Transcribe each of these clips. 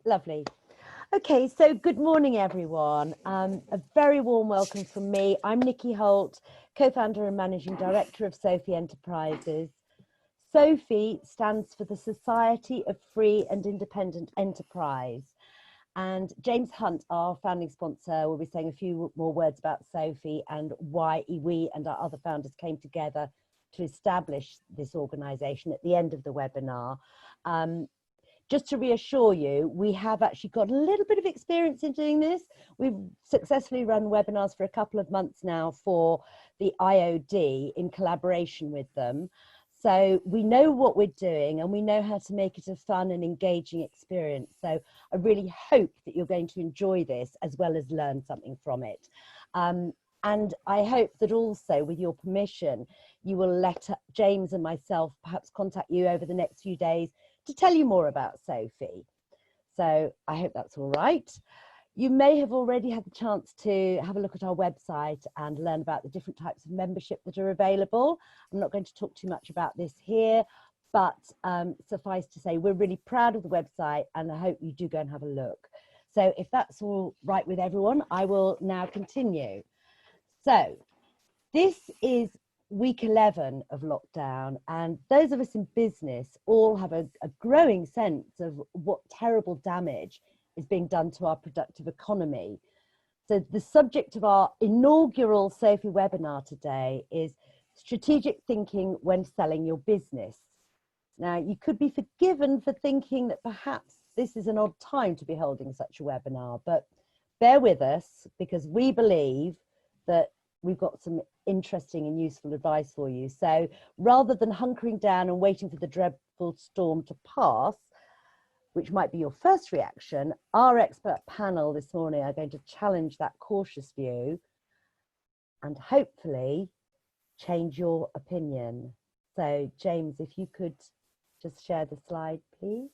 Lovely. Okay, so good morning, everyone. A very warm welcome from me. I'm Nikki Holt, co-founder and managing director of Sofie Enterprises. Sofie stands for the Society of Free and Independent Enterprise. And James Hunt, our founding sponsor, will be saying a few more words about Sofie and why we and our other founders came together to establish this organisation at the end of the webinar. Just to reassure you, we have actually got a little bit of experience in doing this. We've successfully run webinars for a couple of months now for the IOD in collaboration with them. So we know what we're doing and we know how to make it a fun and engaging experience. So I really hope that you're going to enjoy this as well as learn something from it. And I hope that also, with your permission, you will let James and myself perhaps contact you over the next few days to tell you more about Sofie. So I hope that's all right. You may have already had the chance to have a look at our website and learn about the different types of membership that are available. I'm not going to talk too much about this here, but suffice to say, we're really proud of the website and I hope you do go and have a look. So if that's all right with everyone, I will now continue. So this is week 11 of lockdown, and those of us in business all have a growing sense of what terrible damage is being done to our productive economy. So the subject of our inaugural Sofie webinar today is strategic thinking when selling your business. Now, you could be forgiven for thinking that perhaps this is an odd time to be holding such a webinar, but bear with us because we believe that we've got some interesting and useful advice for you. So rather than hunkering down and waiting for the dreadful storm to pass, which might be your first reaction, our expert panel this morning are going to challenge that cautious view and hopefully change your opinion. So James, if you could just share the slide, please.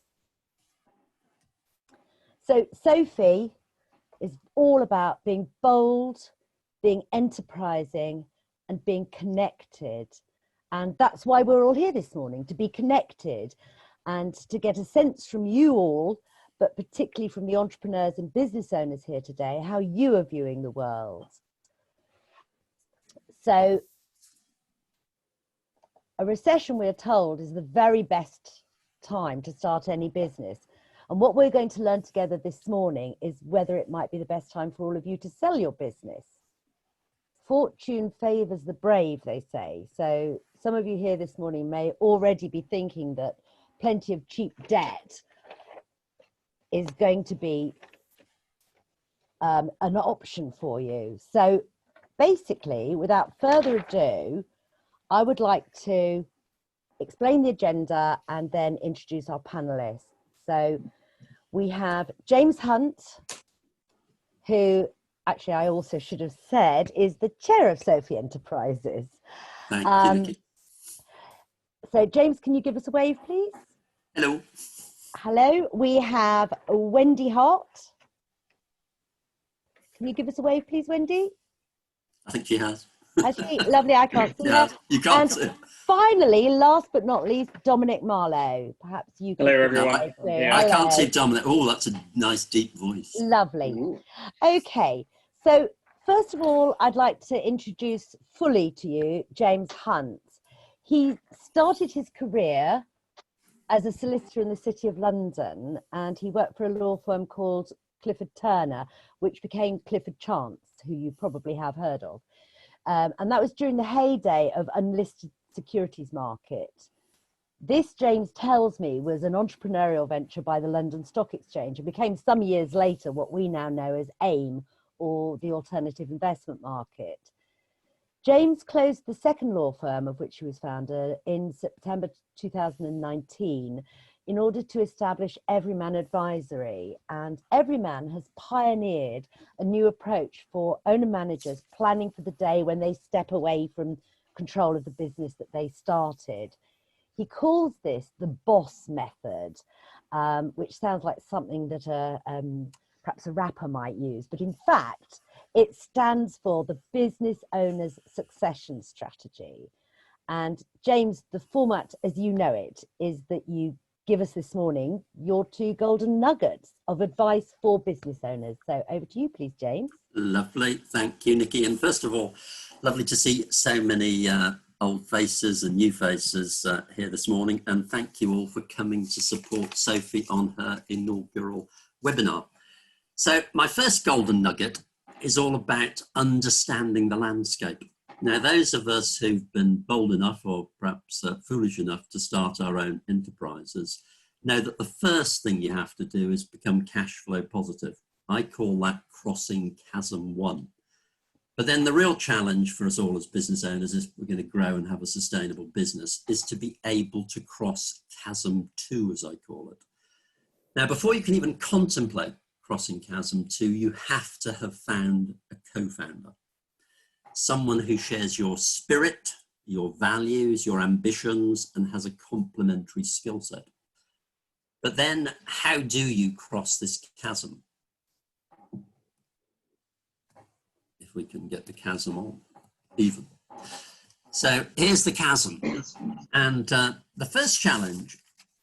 So Sofie is all about being bold, being enterprising and being connected. And that's why we're all here this morning, to be connected and to get a sense from you all, but particularly from the entrepreneurs and business owners here today, how you are viewing the world. So a recession, we're told, is the very best time to start any business. And what we're going to learn together this morning is whether it might be the best time for all of you to sell your business. Fortune favours the brave, they say. So some of you here this morning may already be thinking that plenty of cheap debt is going to be an option for you. So basically, without further ado, I would like to explain the agenda and then introduce our panelists. So we have James Hunt, who actually I also should have said is the chair of Sofie Enterprises. Thank you, Nikki. So James, can you give us a wave, please? Hello. Hello. We have Wendy Hart. Can you give us a wave, please, Wendy? I think she has. Has she? Lovely, I can't see her. You can't see. Finally, last but not least, Dominic Marlow. Perhaps you can. Hello, everyone. I can't see Dominic. Oh, that's a nice deep voice. Lovely. Ooh. Okay, so first of all, I'd like to introduce fully to you James Hunt. He started his career as a solicitor in the City of London, and he worked for a law firm called Clifford Turner, which became Clifford Chance, who you probably have heard of. And that was during the heyday of unlisted securities market. This, James tells me, was an entrepreneurial venture by the London Stock Exchange and became some years later what we now know as AIM, or the Alternative Investment Market. James closed the second law firm of which he was founder in September 2019 in order to establish Everyman Advisory. And Everyman has pioneered a new approach for owner-managers planning for the day when they step away from control of the business that they started. He calls this the boss method, which sounds like something that perhaps a rapper might use, but in fact, it stands for the business owner's succession strategy. And James, the format, as you know it, is that you give us this morning your 2 golden nuggets of advice for business owners. So over to you, please, James. Lovely. Thank you, Nikki. And first of all, lovely to see so many old faces and new faces here this morning. And thank you all for coming to support Sofie on her inaugural webinar. So my first golden nugget is all about understanding the landscape. Now, those of us who've been bold enough or perhaps foolish enough to start our own enterprises know that the first thing you have to do is become cash flow positive. I call that crossing chasm 1. But then the real challenge for us all as business owners, is we're going to grow and have a sustainable business, is to be able to cross chasm 2, as I call it. Now, before you can even contemplate crossing chasm 2, you have to have found a co-founder. Someone who shares your spirit, your values, your ambitions, and has a complementary skill set. But then how do you cross this chasm? If we can get the chasm on, even. So here's the chasm. And the first challenge,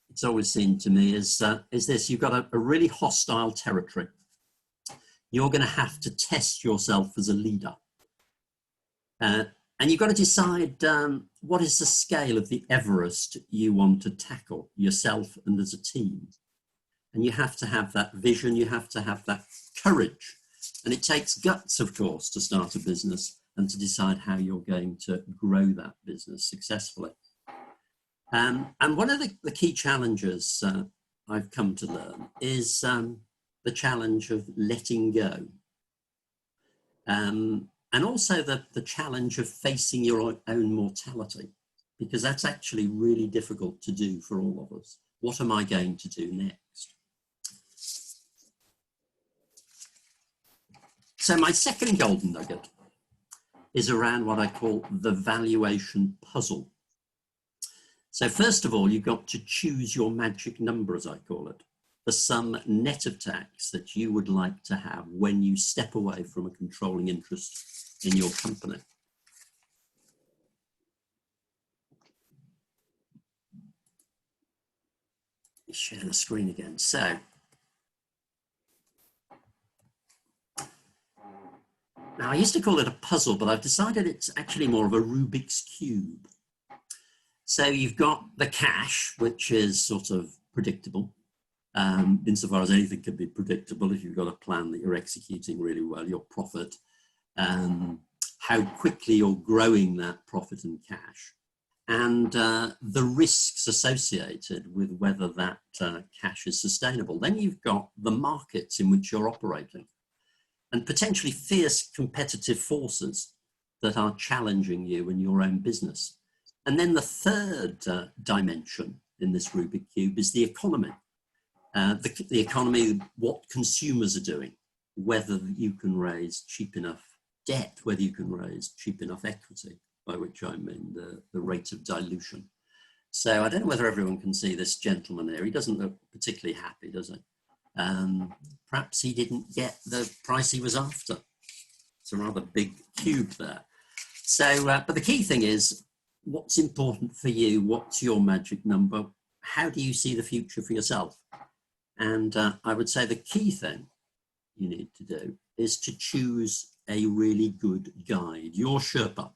it's always seemed to me, is this: you've got a really hostile territory. You're going to have to test yourself as a leader. And you've got to decide what is the scale of the Everest you want to tackle, yourself and as a team. And you have to have that vision, you have to have that courage. And it takes guts, of course, to start a business and to decide how you're going to grow that business successfully. And one of the key challenges I've come to learn is the challenge of letting go. And also the challenge of facing your own mortality, because that's actually really difficult to do for all of us. What am I going to do next? So my second golden nugget is around what I call the valuation puzzle. So first of all, you've got to choose your magic number, as I call it, the sum net of tax that you would like to have when you step away from a controlling interest in your company. Share the screen again. So now, I used to call it a puzzle, but I've decided it's actually more of a Rubik's Cube. So you've got the cash, which is sort of predictable, insofar as anything can be predictable if you've got a plan that you're executing really well, your profit, how quickly you're growing that profit and cash, and the risks associated with whether that cash is sustainable. Then you've got the markets in which you're operating, and potentially fierce competitive forces that are challenging you in your own business. And then the third dimension in this Rubik Cube is the economy. The economy, what consumers are doing, whether you can raise cheap enough debt, whether you can raise cheap enough equity, by which I mean the rate of dilution. So I don't know whether everyone can see this gentleman here. He doesn't look particularly happy, does he? Perhaps he didn't get the price he was after. It's a rather big cube there. So, but the key thing is, what's important for you? What's your magic number? How do you see the future for yourself? And I would say the key thing you need to do is to choose a really good guide, your Sherpa.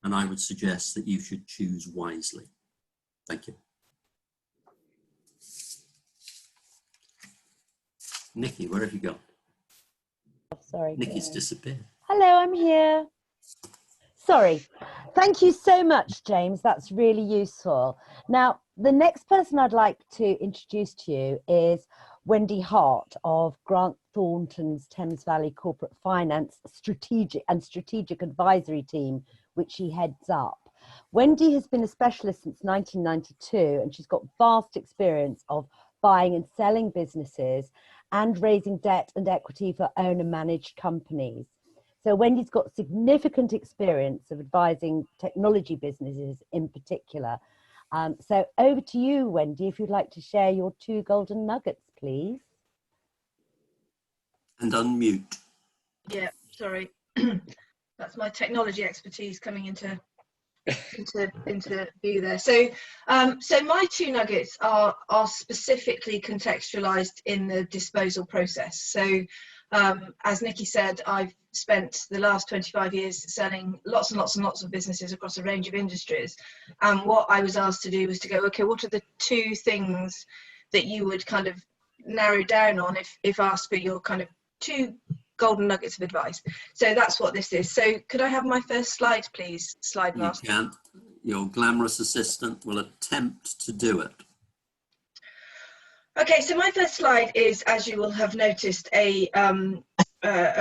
And I would suggest that you should choose wisely. Thank you. Nikki, where have you gone? Oh, sorry. Nikki's disappeared. Hello, I'm here. Sorry. Thank you so much, James. That's really useful. Now, the next person I'd like to introduce to you is Wendy Hart of Grant Thornton's Thames Valley Corporate Finance Strategic Advisory Team, which she heads up. Wendy has been a specialist since 1992, and she's got vast experience of buying and selling businesses and raising debt and equity for owner-managed companies. So Wendy's got significant experience of advising technology businesses in particular. So over to you, Wendy, if you'd like to share your 2 golden nuggets, please. And unmute. Yeah, sorry. That's my technology expertise coming into into view there. So so my two nuggets are specifically contextualized in the disposal process. So as Nikki said, I've spent the last 25 years selling lots and lots and lots of businesses across a range of industries, and what I was asked to do was to go, okay, what are the two things that you would kind of narrow down on if asked for your kind of two golden nuggets of advice? So that's what this is. So could I have my first slide, please? Slide master. You can. Your glamorous assistant will attempt to do it. Okay, so my first slide is, as you will have noticed, a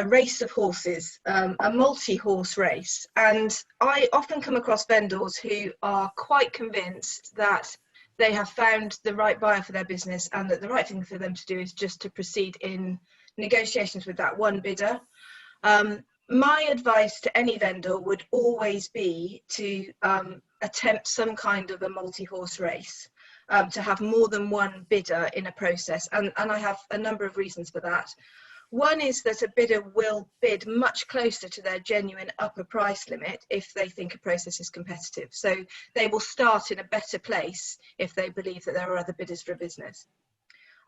race of horses, a multi-horse race. And I often come across vendors who are quite convinced that they have found the right buyer for their business, and that the right thing for them to do is just to proceed in negotiations with that one bidder. My advice to any vendor would always be to attempt some kind of a multi-horse race, to have more than one bidder in a process, and I have a number of reasons for that. One is that a bidder will bid much closer to their genuine upper price limit if they think a process is competitive. So they will start in a better place if they believe that there are other bidders for a business.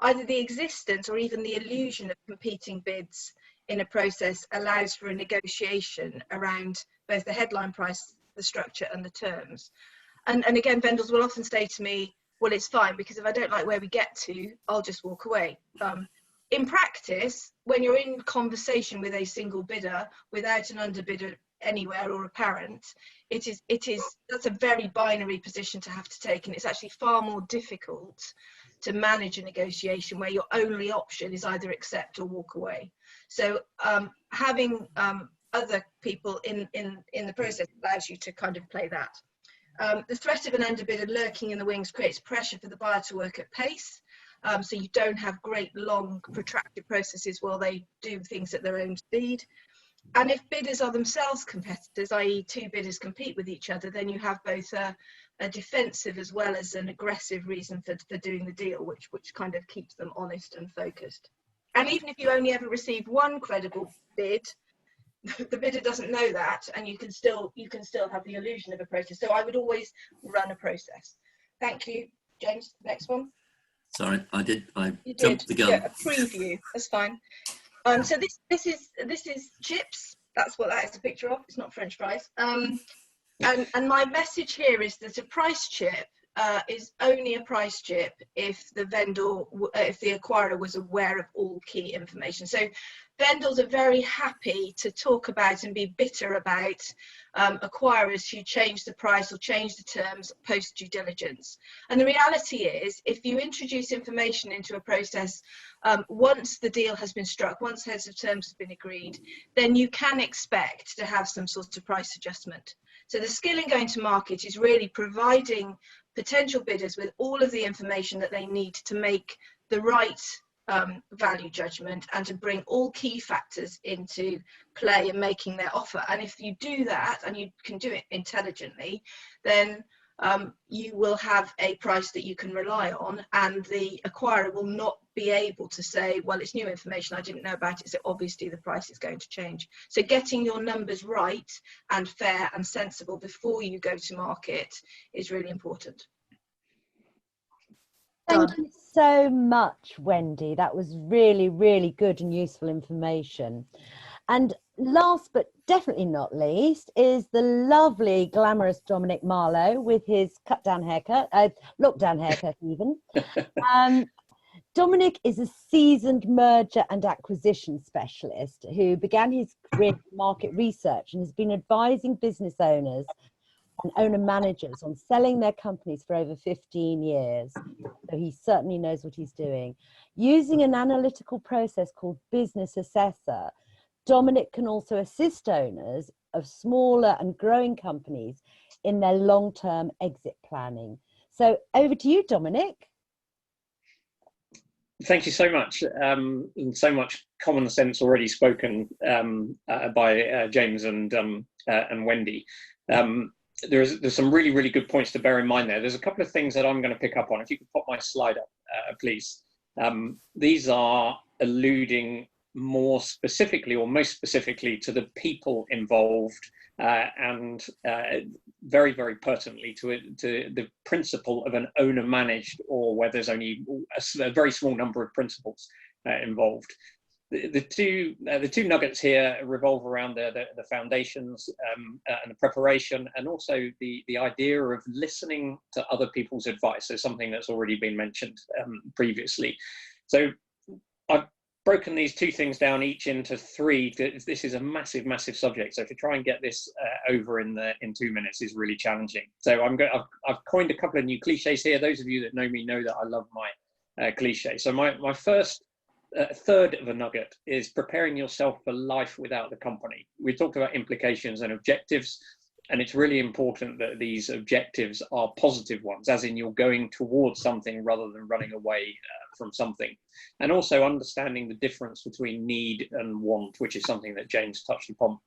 Either the existence or even the illusion of competing bids in a process allows for a negotiation around both the headline price, the structure and the terms. And again, vendors will often say to me, well, it's fine, because if I don't like where we get to, I'll just walk away. In practice, when you're in conversation with a single bidder without an underbidder anywhere or apparent, that's a very binary position to have to take, and it's actually far more difficult to manage a negotiation where your only option is either accept or walk away. So having other people in the process allows you to kind of play that. The threat of an underbidder lurking in the wings creates pressure for the buyer to work at pace, so you don't have great long protracted processes while they do things at their own speed. And if bidders are themselves competitors, i.e. two bidders compete with each other, then you have both a defensive as well as an aggressive reason for doing the deal, which kind of keeps them honest and focused. And even if you only ever receive one credible bid, the bidder doesn't know that, and you can still have the illusion of a process. So I would always run a process. Thank you, James. Next one. Sorry, I You jumped did. the gun. Yeah, a preview. That's fine. So this is chips. That's what that is a picture of. It's not French fries. And my message here is that a price chip is only a price chip if the acquirer was aware of all key information. So vendors are very happy to talk about and be bitter about acquirers who change the price or change the terms post due diligence. And the reality is, if you introduce information into a process once the deal has been struck, once heads of terms have been agreed, then you can expect to have some sort of price adjustment. So the skill in going to market is really providing potential bidders with all of the information that they need to make the right value judgment and to bring all key factors into play in making their offer. And if you do that, and you can do it intelligently, then you will have a price that you can rely on, and the acquirer will not be able to say, well, it's new information, I didn't know about it, so obviously the price is going to change. So getting your numbers right and fair and sensible before you go to market is really important. Thank you so much, Wendy. That was really, really good and useful information. And last but definitely not least is the lovely, glamorous Dominic Marlow with his cut-down haircut, look-down haircut even. Dominic is a seasoned merger and acquisition specialist who began his career in market research and has been advising business owners and owner managers on selling their companies for over 15 years. So he certainly knows what he's doing. Using an analytical process called Business Assessor, Dominic can also assist owners of smaller and growing companies in their long-term exit planning. So over to you, Dominic. Thank you so much. And so much common sense already spoken by James and Wendy. There's some really, really good points to bear in mind there. There's a couple of things that I'm going to pick up on. If you could pop my slide up, please. These are alluding more specifically, or most specifically, to the people involved and very, very pertinently to the principle of an owner-managed, or where there's only a very small number of principals involved. The two nuggets here revolve around the foundations and the preparation, and also the idea of listening to other people's advice. So something that's already been mentioned previously. So I've broken these two things down each into three. This is a massive, massive subject. So to try and get this over in 2 minutes is really challenging. So I've coined a couple of new cliches here. Those of you that know me know that I love my cliche. So my first third of a nugget is preparing yourself for life without the company. We talked about implications and objectives, and it's really important that these objectives are positive ones, as in you're going towards something rather than running away from something. And also understanding the difference between need and want, which is something that James touched upon.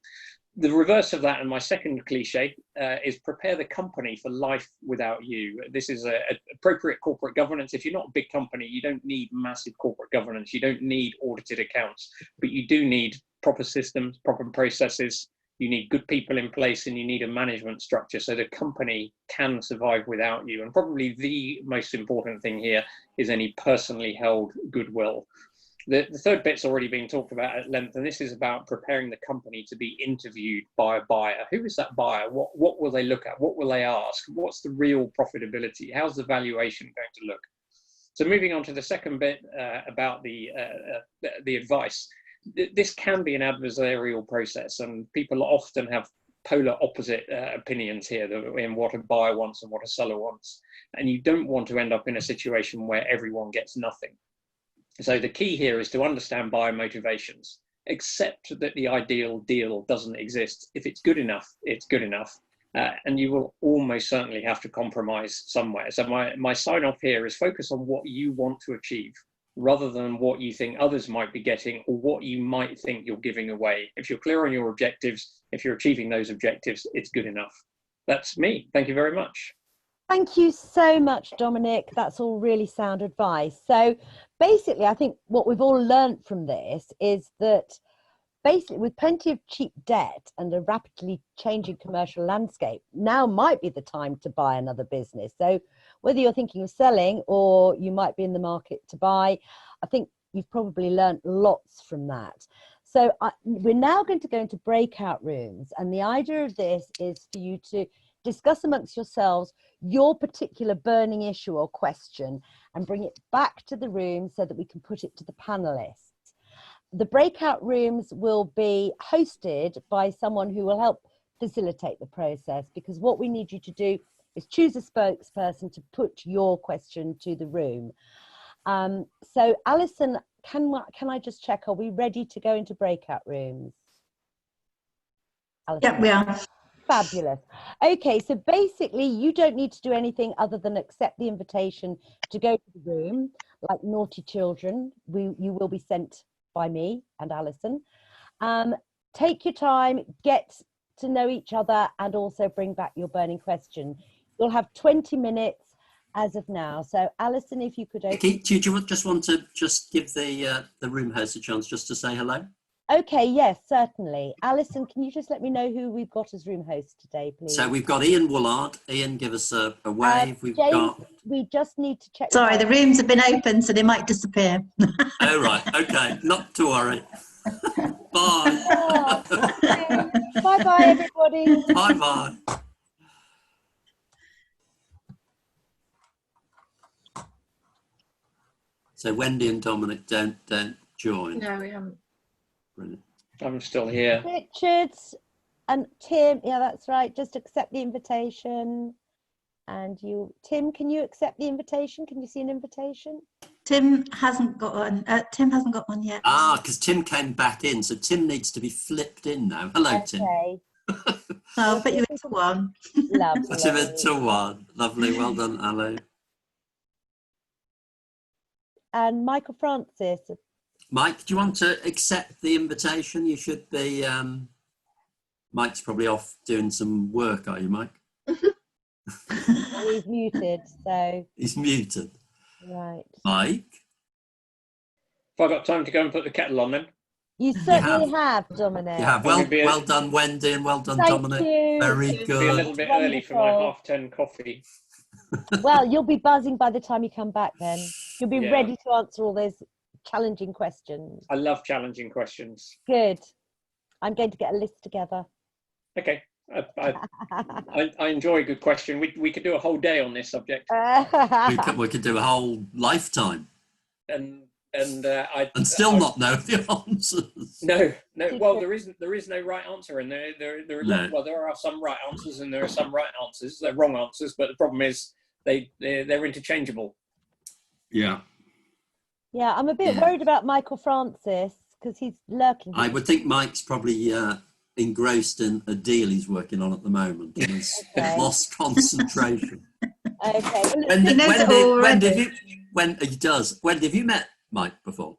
The reverse of that, and my second cliche, is prepare the company for life without you. This is appropriate corporate governance. If you're not a big company, you don't need massive corporate governance. You don't need audited accounts, but you do need proper systems, proper processes. You need good people in place, and you need a management structure so the company can survive without you. And probably the most important thing here is any personally held goodwill. The third bit's already been talked about at length, and this is about preparing the company to be interviewed by a buyer. Who is that buyer? What will they look at? What will they ask? What's the real profitability? How's the valuation going to look? So moving on to the second bit about the advice. This can be an adversarial process, and people often have polar opposite opinions here in what a buyer wants and what a seller wants. And you don't want to end up in a situation where everyone gets nothing. So the key here is to understand buyer motivations, accept that the ideal deal doesn't exist. If it's good enough, it's good enough. And you will almost certainly have to compromise somewhere. So my sign off here is focus on what you want to achieve rather than what you think others might be getting or what you might think you're giving away. If you're clear on your objectives, if you're achieving those objectives, it's good enough. That's me. Thank you very much. Thank you so much, Dominic. That's all really sound advice. So basically, I think what we've all learned from this is that basically with plenty of cheap debt and a rapidly changing commercial landscape, now might be the time to buy another business. So whether you're thinking of selling or you might be in the market to buy, I think you've probably learned lots from that. So we're now going to go into breakout rooms, and the idea of this is for you to discuss amongst yourselves your particular burning issue or question and bring it back to the room so that we can put it to the panelists. The breakout rooms will be hosted by someone who will help facilitate the process, because what we need you to do is choose a spokesperson to put your question to the room. So Alison, can I just check, are we ready to go into breakout rooms? Alison? Yeah, we are. Fabulous. Okay, so basically you don't need to do anything other than accept the invitation to go to the room. Like naughty children, you will be sent by me and Alison. Take your time, get to know each other, and also bring back your burning question. You'll have 20 minutes as of now. So Alison, if you could open... Nikki, do you just want to give the room host a chance just to say hello? Okay, yes, certainly. Alison, can you just let me know who we've got as room host today, please? So we've got Ian Woolard. Ian, give us a wave. We've James, we just need to check. Sorry, the rooms have been open, so they might disappear. Oh, right. Okay, not to worry. Bye. Oh, okay. Bye-bye, everybody. Bye-bye. So Wendy and Dominic don't join. No, we haven't. Brilliant. I'm still here. Richard and Tim, yeah, that's right. Just accept the invitation. And you, Tim, can you accept the invitation? Can you see an invitation? Tim hasn't got one. Tim hasn't got one yet. Ah, because Tim came back in, so Tim needs to be flipped in now. Hello, Okay. Tim. I'll put you into one. Lovely. Put him into one. Lovely. Well done, Ali. And Michael Francis. Mike, do you want to accept the invitation? You should be. Mike's probably off doing some work, are you, Mike? He's muted, so. He's muted. Right. Mike? Have I got time to go and put the kettle on then? You certainly have, Dominic. You have. Well done, Wendy, and well done, Thank Dominic. you. Very It'll be a little good. bit early for my Wonderful. 10:30 coffee. Well, you'll be buzzing by the time you come back then. You'll be Yeah. ready to answer all those challenging questions. I love challenging questions. Good. I'm going to get a list together. Okay. I enjoy a good question. We could do a whole day on this subject. We could do a whole lifetime And still not know the answers. No. Well, there is no right answer, and there are some right answers, and there are some right answers. They're wrong answers, but the problem is they're interchangeable. Yeah. Yeah, I'm a bit worried about Michael Francis because he's lurking. I would think Mike's probably engrossed in a deal he's working on at the moment, and he's lost concentration. Okay. Wendy, he does. Wendy, have you met Mike before?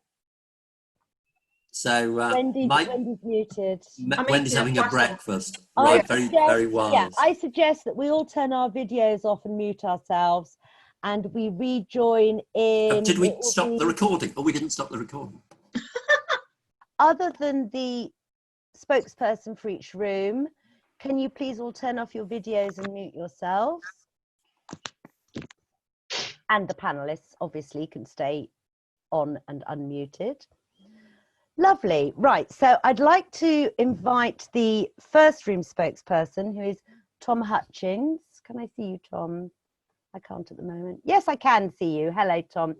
So Wendy's muted. Wendy's having a breakfast. I Right, very wise. Yeah, I suggest that we all turn our videos off and mute ourselves, and we rejoin in. Did we stop the recording? Oh, we didn't stop the recording. Other than the spokesperson for each room, can you please all turn off your videos and mute yourselves? And the panelists obviously can stay on and unmuted. Lovely. Right, so I'd like to invite the first room spokesperson, who is Tom Hutchings. Can I see you, Tom? I can't at the moment. Yes, I can see you. Hello, Tom.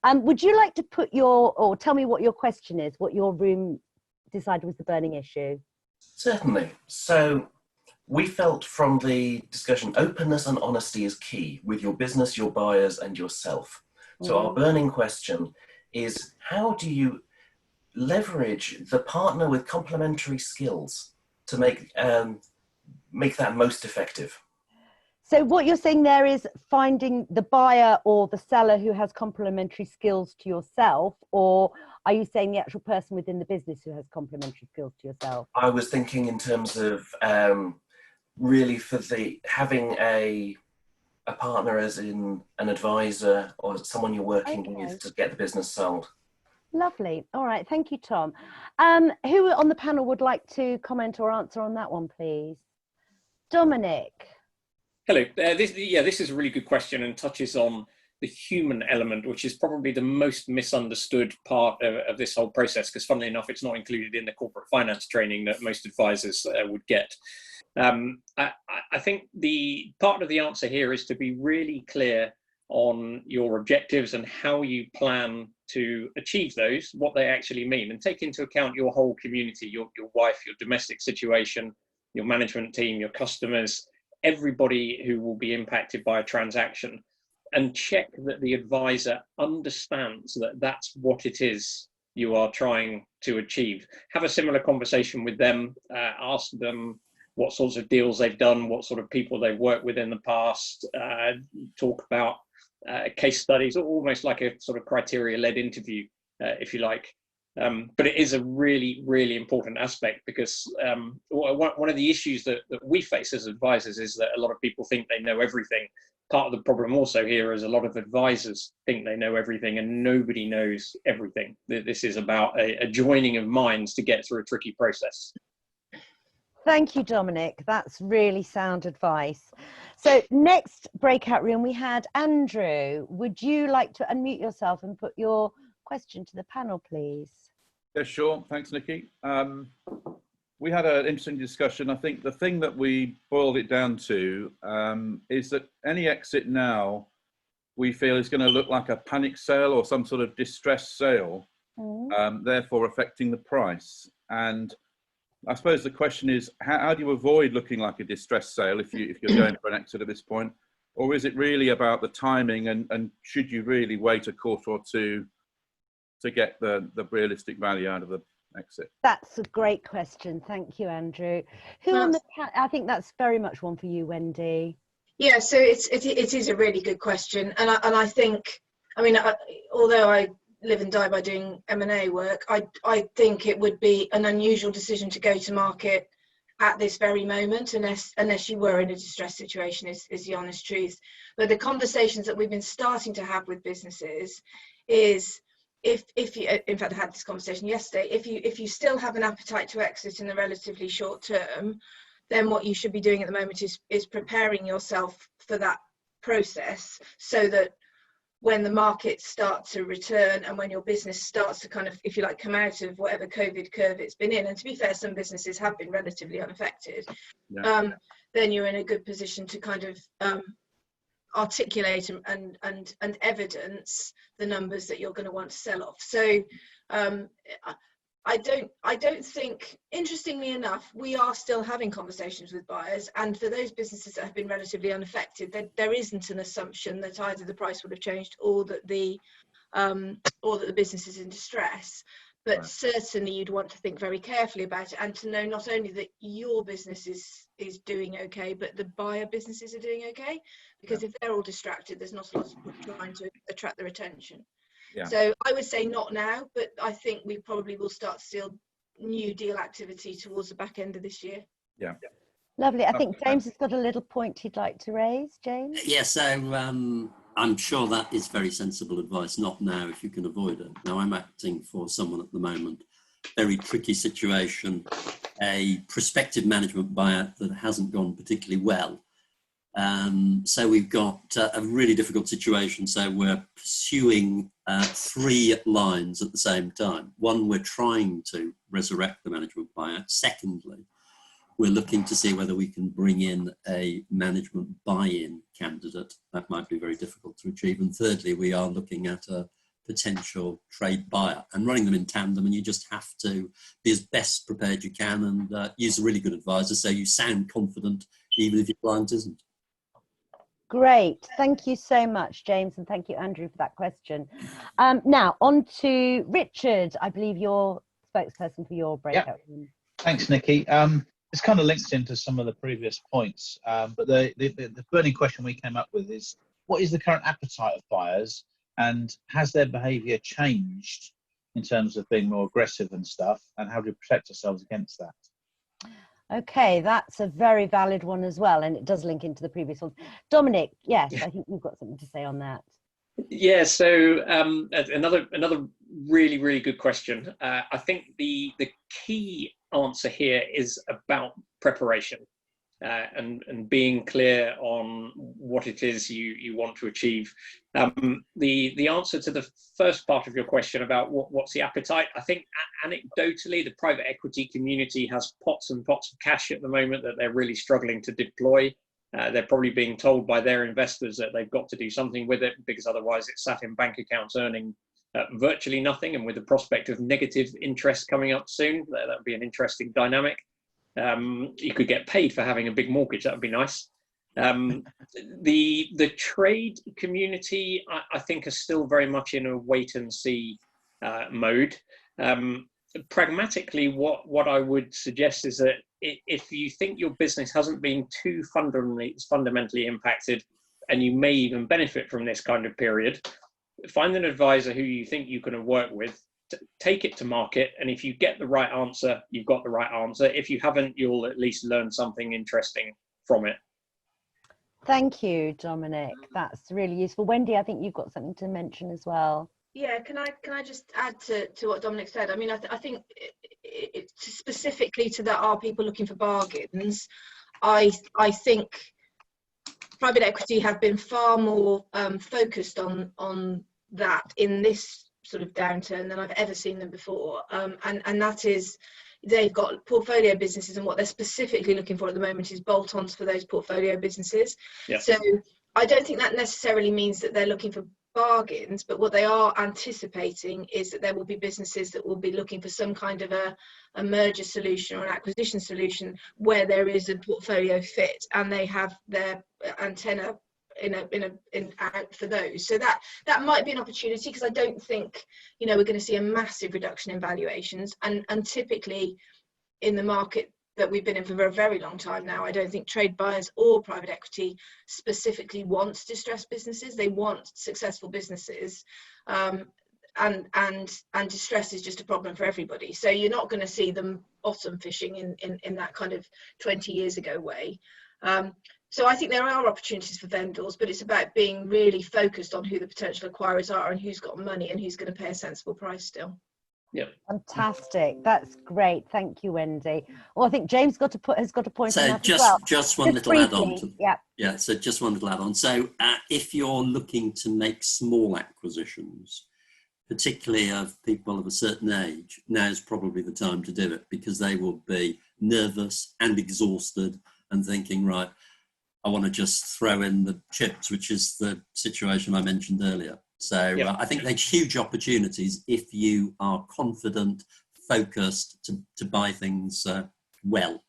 Would you like to or tell me what your question is, what your room decided was the burning issue? Certainly. So we felt from the discussion, openness and honesty is key with your business, your buyers, and yourself. So our burning question is, how do you leverage the partner with complementary skills to make that most effective? So what you're saying there is finding the buyer or the seller who has complementary skills to yourself, or are you saying the actual person within the business who has complementary skills to yourself? I was thinking in terms of really for having a partner, as in an advisor or someone you're working with to get the business sold. Lovely. All right. Thank you, Tom. Who on the panel would like to comment or answer on that one, please? Dominic. Hello. This is a really good question and touches on the human element, which is probably the most misunderstood part of this whole process, because funnily enough, it's not included in the corporate finance training that most advisors would get. I think the part of the answer here is to be really clear on your objectives and how you plan to achieve those, what they actually mean, and take into account your whole community, your wife, your domestic situation, your management team, your customers, everybody who will be impacted by a transaction, and check that the advisor understands that that's what it is you are trying to achieve. Have a similar conversation with them, ask them what sorts of deals they've done, what sort of people they've worked with in the past, talk about case studies, almost like a sort of criteria-led interview, if you like. But it is a really, really important aspect, because one of the issues that we face as advisors is that a lot of people think they know everything. Part of the problem also here is a lot of advisors think they know everything, and nobody knows everything. This is about a joining of minds to get through a tricky process. Thank you, Dominic. That's really sound advice. So next breakout room, we had Andrew. Would you like to unmute yourself and put your question to the panel, please? Yeah, sure. Thanks, Nikki. We had an interesting discussion. I think the thing that we boiled it down to is that any exit now we feel is going to look like a panic sale or some sort of distressed sale, therefore affecting the price. And I suppose the question is, how do you avoid looking like a distressed sale if you're going for an exit at this point? Or is it really about the timing, and should you really wait a quarter or two to get the realistic value out of the exit? That's a great question. Thank you, Andrew. Who on the I think that's very much one for you, Wendy. Yeah, so it is a really good question, and I think, I mean, although I live and die by doing M&A work, I think it would be an unusual decision to go to market at this very moment, unless you were in a distressed situation, is the honest truth. But the conversations that we've been starting to have with businesses is, if you, in fact I had this conversation yesterday, if you still have an appetite to exit in the relatively short term, then what you should be doing at the moment is preparing yourself for that process, so that when the markets start to return and when your business starts to kind of, if you like, come out of whatever COVID curve it's been in, and to be fair, some businesses have been relatively unaffected, then you're in a good position to kind of articulate and evidence the numbers that you're going to want to sell off. So I don't think, interestingly enough, we are still having conversations with buyers, and for those businesses that have been relatively unaffected, there isn't an assumption that either the price would have changed or that the business is in distress. But certainly you'd want to think very carefully about it, and to know not only that your business is doing okay, but the buyer businesses are doing okay, because if they're all distracted, there's not a lot of trying to attract their attention. So I would say not now, but I think we probably will start to see new deal activity towards the back end of this year. Lovely. I think James has got a little point he'd like to raise. James? Yeah, so I'm sure that is very sensible advice. Not now if you can avoid it. Now, I'm acting for someone at the moment, very tricky situation, a prospective management buyout that hasn't gone particularly well. So we've got a really difficult situation. So we're pursuing 3 lines at the same time. One, we're trying to resurrect the management buyout. Secondly, we're looking to see whether we can bring in a management buy-in candidate. That might be very difficult to achieve. And thirdly, we are looking at a potential trade buyer and running them in tandem. And you just have to be as best prepared you can and use a really good advisor so you sound confident even if your client isn't. Great. Thank you so much, James, and thank you, Andrew, for that question. Now, on to Richard. I believe you're spokesperson for your breakout room. Thanks, Nikki. It's kind of linked into some of the previous points, but the burning question we came up with is, what is the current appetite of buyers, and has their behaviour changed in terms of being more aggressive and stuff, and how do we protect ourselves against that? Okay, that's a very valid one as well, and it does link into the previous one. Dominic, yes, I think you've got something to say on that. Yeah, so another really, really good question. I think the key answer here is about preparation and being clear on what it is you want to achieve. The answer to the first part of your question about what's the appetite, I think anecdotally the private equity community has pots and pots of cash at the moment that they're really struggling to deploy. They're probably being told by their investors that they've got to do something with it, because otherwise it's sat in bank accounts earning virtually nothing, and with the prospect of negative interest coming up soon, that would be an interesting dynamic. You could get paid for having a big mortgage. That would be nice. The trade community, I think, are still very much in a wait and see mode. Pragmatically, what I would suggest is that if you think your business hasn't been too fundamentally impacted, and you may even benefit from this kind of period, find an advisor who you think you can work with, take it to market, and if you get the right answer, you've got the right answer. If you haven't, you'll at least learn something interesting from it. Thank you, Dominic. That's really useful. Wendy, I think you've got something to mention as well. Yeah, can I just add to what Dominic said? I mean, I think specifically to that, are people looking for bargains? I think private equity have been far more focused on that in this sort of downturn than I've ever seen them before, and that is, they've got portfolio businesses, and what they're specifically looking for at the moment is bolt-ons for those portfolio businesses. Yeah. So I don't think that necessarily means that they're looking for bargains, but what they are anticipating is that there will be businesses that will be looking for some kind of a merger solution or an acquisition solution where there is a portfolio fit, and they have their antenna out for those. So that might be an opportunity, because I don't think, you know, we're going to see a massive reduction in valuations, and typically in the market that we've been in for a very long time now, I don't think trade buyers or private equity specifically want distressed businesses. They want successful businesses, and distress is just a problem for everybody. So you're not going to see them bottom fishing in that kind of 20 years ago way. So I think there are opportunities for vendors, but it's about being really focused on who the potential acquirers are and who's got money and who's going to pay a sensible price still. Yeah. Fantastic. That's great. Thank you, Wendy. Well, I think James has got a point on So that as well. just one little briefly, add-on. Yeah, so just one little add-on. So if you're looking to make small acquisitions, particularly of people of a certain age, now's probably the time to do it, because they will be nervous and exhausted and thinking, right, I want to just throw in the chips, which is the situation I mentioned earlier. So I think there's huge opportunities if you are confident, focused to buy things well.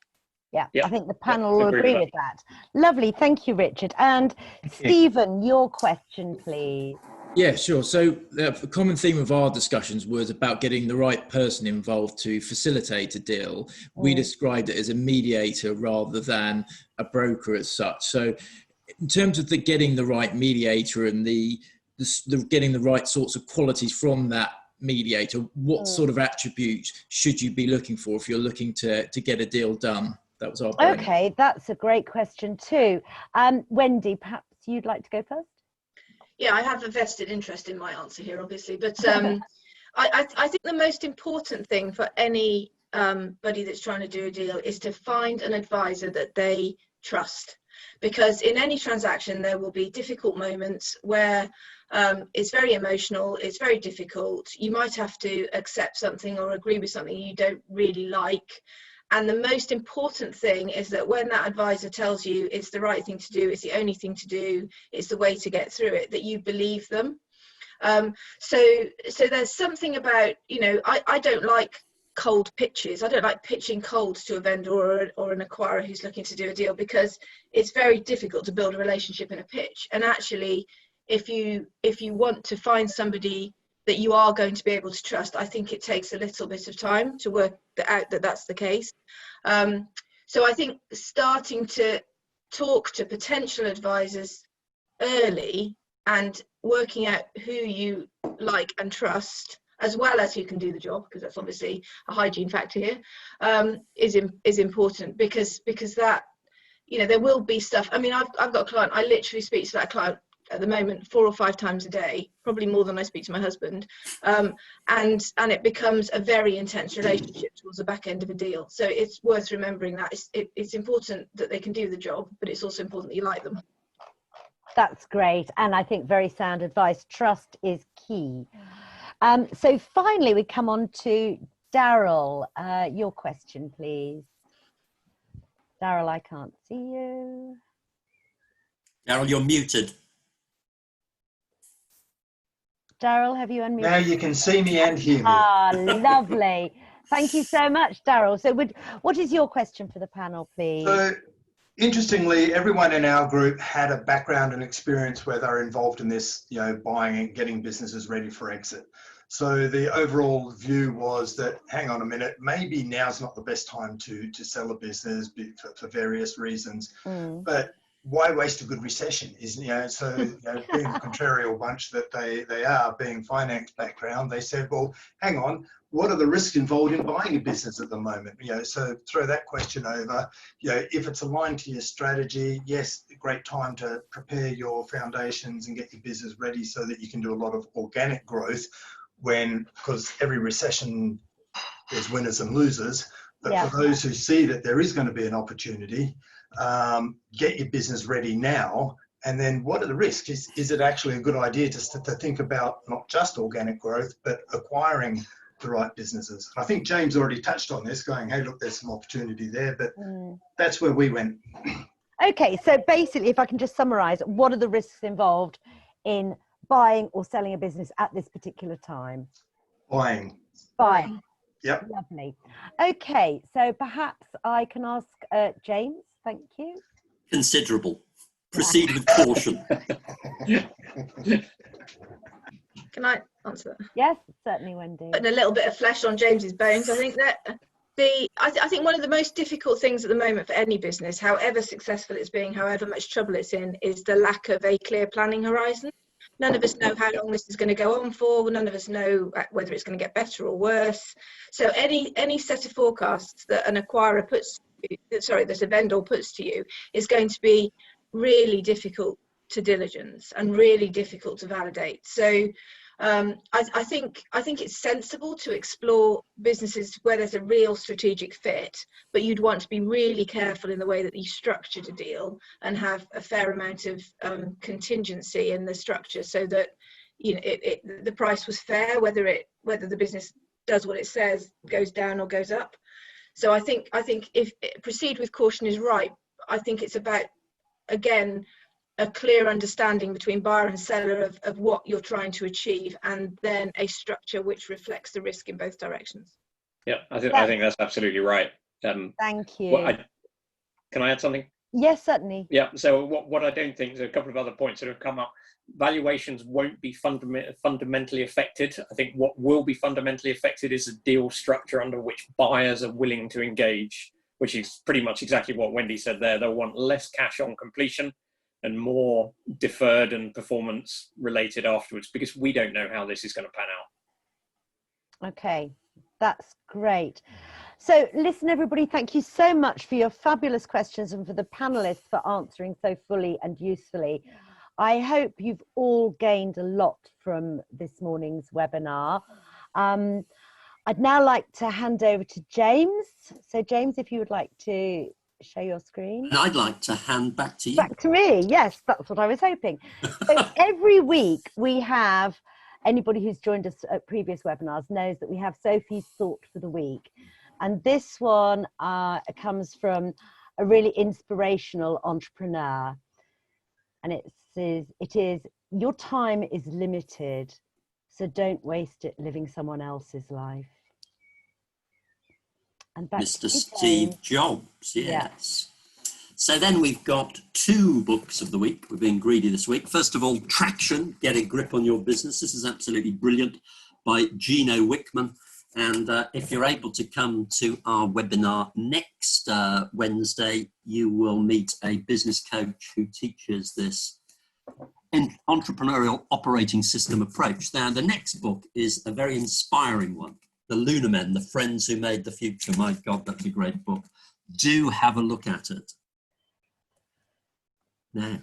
Yeah, Yep. I think the panel will agree agree with with that. Lovely. Thank you, Richard. And Stephen, your question, please. Yeah, sure. So the common theme of our discussions was about getting the right person involved to facilitate a deal. We described it as a mediator rather than a broker as such. So in terms of getting the right mediator and the getting the right sorts of qualities from that mediator, what sort of attributes should you be looking for if you're looking to get a deal done? That was our point. Okay, that's a great question too. Wendy, perhaps you'd like to go first? Yeah, I have a vested interest in my answer here, obviously, but I think the most important thing for any buddy that's trying to do a deal is to find an advisor that they trust, because in any transaction there will be difficult moments where it's very emotional, it's very difficult, you might have to accept something or agree with something you don't really like. And the most important thing is that when that advisor tells you it's the right thing to do, it's the only thing to do, it's the way to get through it, that you believe them. So there's something about, you know, I don't like cold pitches. I don't like pitching cold to a vendor or an acquirer who's looking to do a deal, because it's very difficult to build a relationship in a pitch. And actually, if you want to find somebody that you are going to be able to trust, I think it takes a little bit of time to work out that that's the case. So I think starting to talk to potential advisors early and working out who you like and trust, as well as who can do the job, because that's obviously a hygiene factor here, is important, because that, you know, there will be stuff. I mean, I've got a client, I literally speak to that client at the moment 4 or 5 times a day, probably more than I speak to my husband, and it becomes a very intense relationship towards the back end of a deal. So it's worth remembering that it's important that they can do the job, but it's also important that you like them. That's great, and I think very sound advice. Trust is key. So finally, we come on to Daryl. Your question, please. Daryl, I can't see you. Daryl, you're muted. Daryl, have you unmuted? Now you can see me and hear me. Ah, lovely. Thank you so much, Daryl. So what is your question for the panel, please? So, interestingly, everyone in our group had a background and experience where they're involved in this, you know, buying and getting businesses ready for exit. So the overall view was that, hang on a minute, maybe now's not the best time to sell a business for various reasons. But why waste a good recession? Being the contrarian bunch that they are, being finance background, they said, well, hang on, what are the risks involved in buying a business at the moment? You know, so throw that question over. You know, if it's aligned to your strategy, yes, great time to prepare your foundations and get your business ready so that you can do a lot of organic growth, because every recession there's winners and losers. But for those who see that there is going to be an opportunity, get your business ready now. And then what are the risks? Is it actually a good idea to think about not just organic growth, but acquiring the right businesses? I think James already touched on this, going, hey, look, there's some opportunity there, but that's where we went. Okay, so basically, if I can just summarize, what are the risks involved in buying or selling a business at this particular time? Buying. Yep. Lovely. Okay, so perhaps I can ask James. Thank you. Considerable. Proceed with caution. Can I answer that? Yes, certainly, Wendy. Putting a little bit of flesh on James's bones. I think that I think one of the most difficult things at the moment for any business, however successful it's being, however much trouble it's in, is the lack of a clear planning horizon. None of us know how long this is going to go on for. None of us know whether it's going to get better or worse. So any set of forecasts that an acquirer that a vendor puts to you is going to be really difficult to diligence and really difficult to validate. So I think it's sensible to explore businesses where there's a real strategic fit, but you'd want to be really careful in the way that you structured a deal and have a fair amount of contingency in the structure, so that the price was fair, whether the business does what it says, goes down or goes up. So I think if proceed with caution is right, I think it's about, again, a clear understanding between buyer and seller of what you're trying to achieve, and then a structure which reflects the risk in both directions. Yeah, I think that's absolutely right. Thank you. Can I add something? Yes, certainly. Yeah, so what I don't think, there's a couple of other points that have come up. Valuations won't be fundamentally affected. I think what will be fundamentally affected is a deal structure under which buyers are willing to engage, which is pretty much exactly what Wendy said there. They'll want less cash on completion and more deferred and performance related afterwards, because we don't know how this is going to pan out. Okay, that's great. So listen, everybody, thank you so much for your fabulous questions and for the panelists for answering so fully and usefully. I hope you've all gained a lot from this morning's webinar. I'd now like to hand over to James. So James, if you would like to show your screen. And I'd like to hand back to you. Back to me, yes, that's what I was hoping. So every week we have, anybody who's joined us at previous webinars knows that we have Sophie's Thought for the Week. And this one comes from a really inspirational entrepreneur. And it is, your time is limited, so don't waste it living someone else's life. And back Mr. Steve Jobs, yes. Yeah. So then we've got 2 books of the week. We're being greedy this week. First of all, Traction, Get a Grip on Your Business. This is absolutely brilliant, by Gino Wickman. And if you're able to come to our webinar next Wednesday, you will meet a business coach who teaches this entrepreneurial operating system approach. Now, the next book is a very inspiring one. The Lunar Men, The Friends Who Made the Future. My God, that's a great book. Do have a look at it. Now,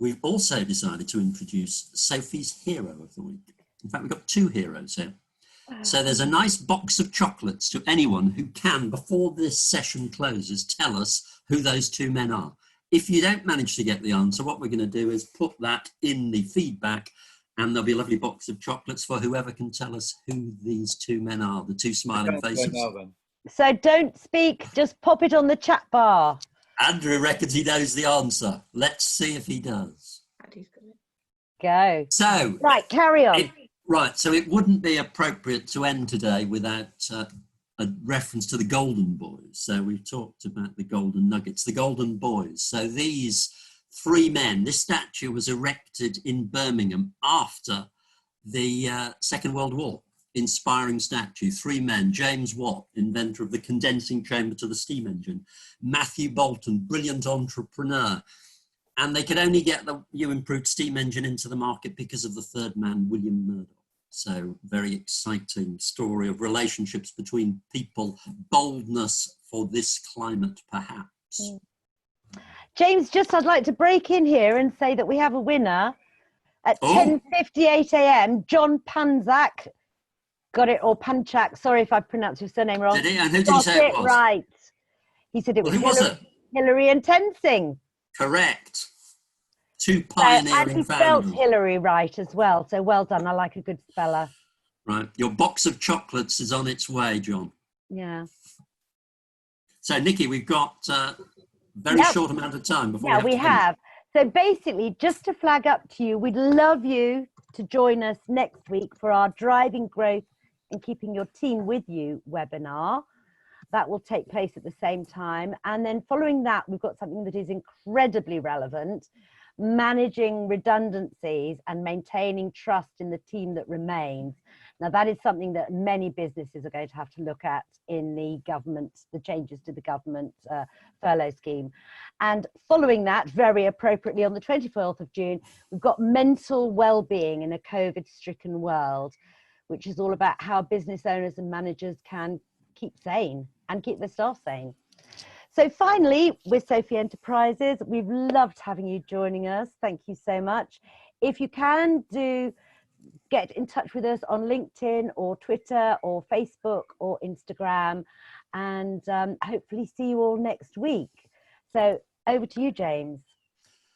we've also decided to introduce Sophie's Hero of the Week. In fact, we've got 2 heroes here. So there's a nice box of chocolates to anyone who can, before this session closes, tell us who those 2 men are. If you don't manage to get the answer, what we're going to do is put that in the feedback, and there'll be a lovely box of chocolates for whoever can tell us who these 2 men are, the 2 smiling faces. So don't speak, just pop it on the chat bar. Andrew reckons he knows the answer. Let's see if he does. Go. So, right, carry on. Right, so it wouldn't be appropriate to end today without a reference to the Golden Boys. So we've talked about the Golden Nuggets, the Golden Boys. So these 3 men, this statue was erected in Birmingham after the Second World War. Inspiring statue, 3 men: James Watt, inventor of the condensing chamber to the steam engine; Matthew Boulton, brilliant entrepreneur. And they could only get the new improved steam engine into the market because of the 3rd man, William Murdoch. So very exciting story of relationships between people, boldness for this climate, perhaps. James, I'd like to break in here and say that we have a winner at 10:58 a.m. John Panzak, got it, or Panchak, sorry if I pronounced your surname wrong. Did he? And who did he say it was? Right. He said it was, Hillary and Tensing. Correct. 2 pioneering and he spelled Hillary right as well, so well done. I like a good speller. Right, your box of chocolates is on its way, John. Yeah. So, Nikki, we've got a very short amount of time before we have. So basically, just to flag up to you, we'd love you to join us next week for our Driving Growth and Keeping Your Team With You webinar. That will take place at the same time. And then following that, we've got something that is incredibly relevant: managing redundancies and maintaining trust in the team that remains. Now, that is something that many businesses are going to have to look at in the changes to the government furlough scheme. And following that, very appropriately, on the 24th of June, we've got mental well-being in a COVID-stricken world, which is all about how business owners and managers can keep sane and keep their staff sane. So finally, with Sofie Enterprises, we've loved having you joining us. Thank you so much. If you can, do get in touch with us on LinkedIn or Twitter or Facebook or Instagram, and hopefully see you all next week. So over to you, James.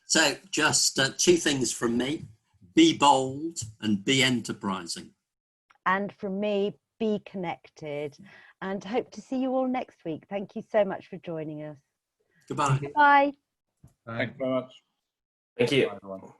So just two things from me: be bold and be enterprising. And from me, be connected, and hope to see you all next week. Thank you so much for joining us. Goodbye. Bye. Thanks very much. Thank you. Bye, everyone.